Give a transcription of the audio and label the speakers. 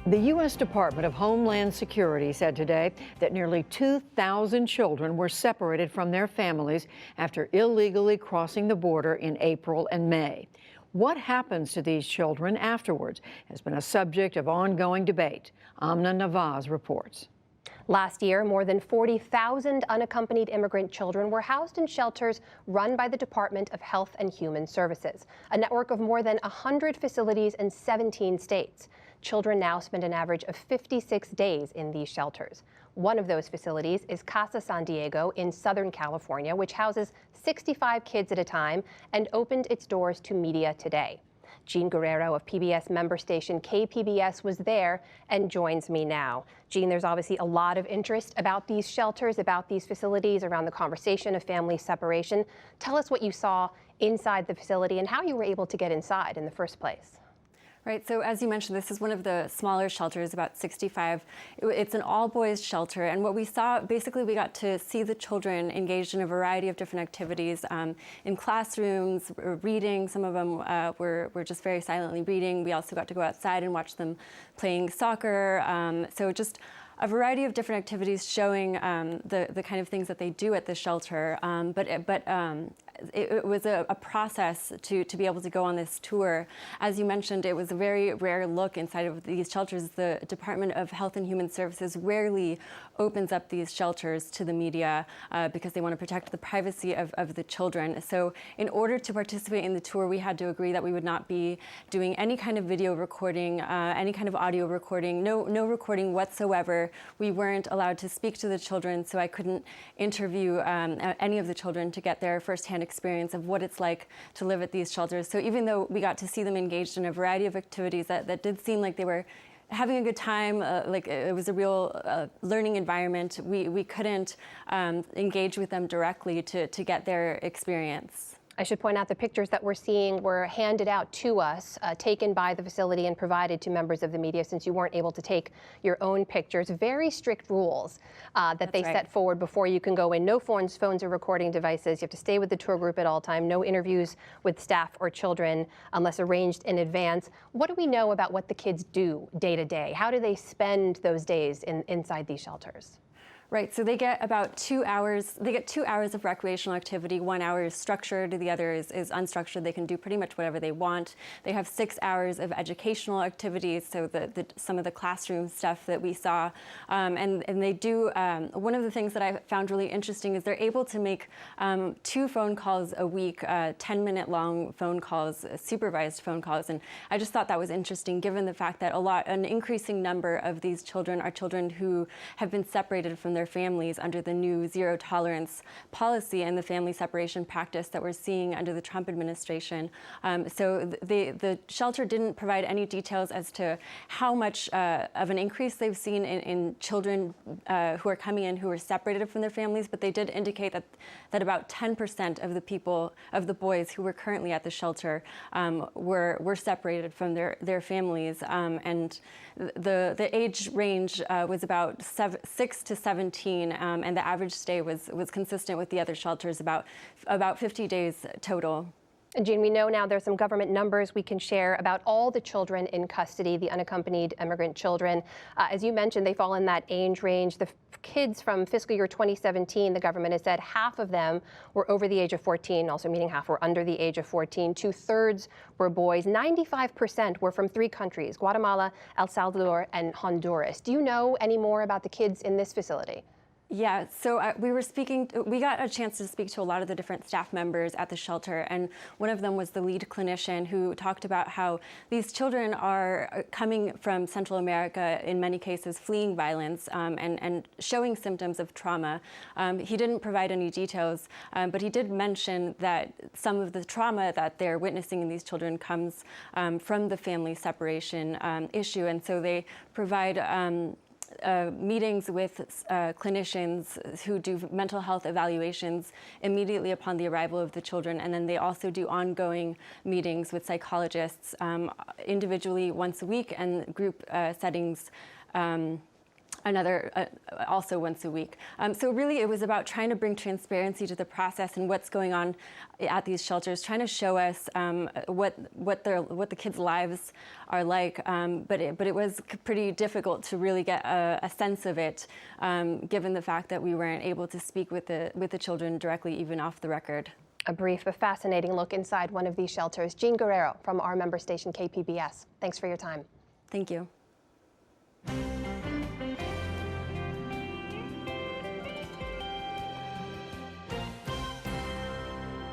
Speaker 1: The U.S. Department of Homeland Security said today that nearly 2,000 children were separated from their families after illegally crossing the border in April and May. What happens to these children afterwards has been a subject of ongoing debate. Amna Nawaz reports.
Speaker 2: Last year, more than 40,000 unaccompanied immigrant children were housed in shelters run by the Department of Health and Human Services, a network of more than 100 facilities in 17 states. Children now spend an average of 56 days in these shelters. One of those facilities is Casa San Diego in Southern California, which houses 65 kids at a time and opened its doors to media today. Jean Guerrero of PBS member station KPBS was there and joins me now. Jean, there's obviously a lot of interest about these shelters, about these facilities, around the conversation of family separation. Tell us what you saw inside the facility and how you were able to get inside in the first place.
Speaker 3: Right, so as you mentioned, this is one of the smaller shelters, about 65. It's an all-boys shelter, and what we saw, basically we got to see the children engaged in a variety of different activities in classrooms, reading. Some of them were just very silently reading. We also got to go outside and watch them playing soccer. So just a variety of different activities showing the kind of things that they do at the shelter. It was a process to be able to go on this tour. As you mentioned, it was a very rare look inside of these shelters. The Department of Health and Human Services rarely opens up these shelters to the media because they want to protect the privacy of the children. So in order to participate in the tour, we had to agree that we would not be doing any kind of video recording, any kind of audio recording, no recording whatsoever. We weren't allowed to speak to the children, so I couldn't interview any of the children to get their firsthand experience of what it's like to live at these shelters. So even though we got to see them engaged in a variety of activities that did seem like they were having a good time, like it was a real learning environment, we couldn't engage with them directly to get their experience.
Speaker 2: I should point out the pictures that we're seeing were handed out to us, taken by the facility and provided to members of the media since you weren't able to take your own pictures. Very strict rules that they set forward before you can go in. No phones or recording devices. You have to stay with the tour group at all time. No interviews with staff or children unless arranged in advance. What do we know about what the kids do day to day? How do they spend those days inside these shelters?
Speaker 3: Right, so they get about 2 hours. They get 2 hours of recreational activity. 1 hour is structured, the other is unstructured. They can do pretty much whatever they want. They have 6 hours of educational activities, so some of the classroom stuff that we saw. And they do, one of the things that I found really interesting is they're able to make 2 phone calls a week, 10-minute long phone calls, supervised phone calls. And I just thought that was interesting given the fact that an increasing number of these children are children who have been separated from their families under the new zero tolerance policy and the family separation practice that we're seeing under the Trump administration. So the shelter didn't provide any details as to how much of an increase they've seen in children who are coming in who are separated from their families, but they did indicate that about 10% of the boys who were currently at the shelter were separated from their families, and the age range was about 6 to 17, and the average stay was consistent with the other shelters, about 50 days total.
Speaker 2: And Jean, we know now there's some government numbers we can share about all the children in custody, the unaccompanied immigrant children. As you mentioned, they fall in that age range. The kids from fiscal year 2017, the government has said half of them were over the age of 14, also meaning half were under the age of 14. 2/3 were boys. 95% were from 3 countries, Guatemala, El Salvador, and Honduras. Do you know any more about the kids in this facility?
Speaker 3: Yeah, so we got a chance to speak to a lot of the different staff members at the shelter, and one of them was the lead clinician who talked about how these children are coming from Central America, in many cases fleeing violence and showing symptoms of trauma. He didn't provide any details, but he did mention that some of the trauma that they're witnessing in these children comes from the family separation issue, and so they provide meetings with clinicians who do mental health evaluations immediately upon the arrival of the children, and then they also do ongoing meetings with psychologists individually once a week and group settings another also once a week. So really it was about trying to bring transparency to the process and what's going on at these shelters, trying to show us what the kids' lives are like. But it was pretty difficult to really get a sense of it, given the fact that we weren't able to speak with the children directly, even off the record.
Speaker 2: A brief but fascinating look inside one of these shelters. Jean Guerrero from our member station KPBS. Thanks for your time.
Speaker 3: Thank you.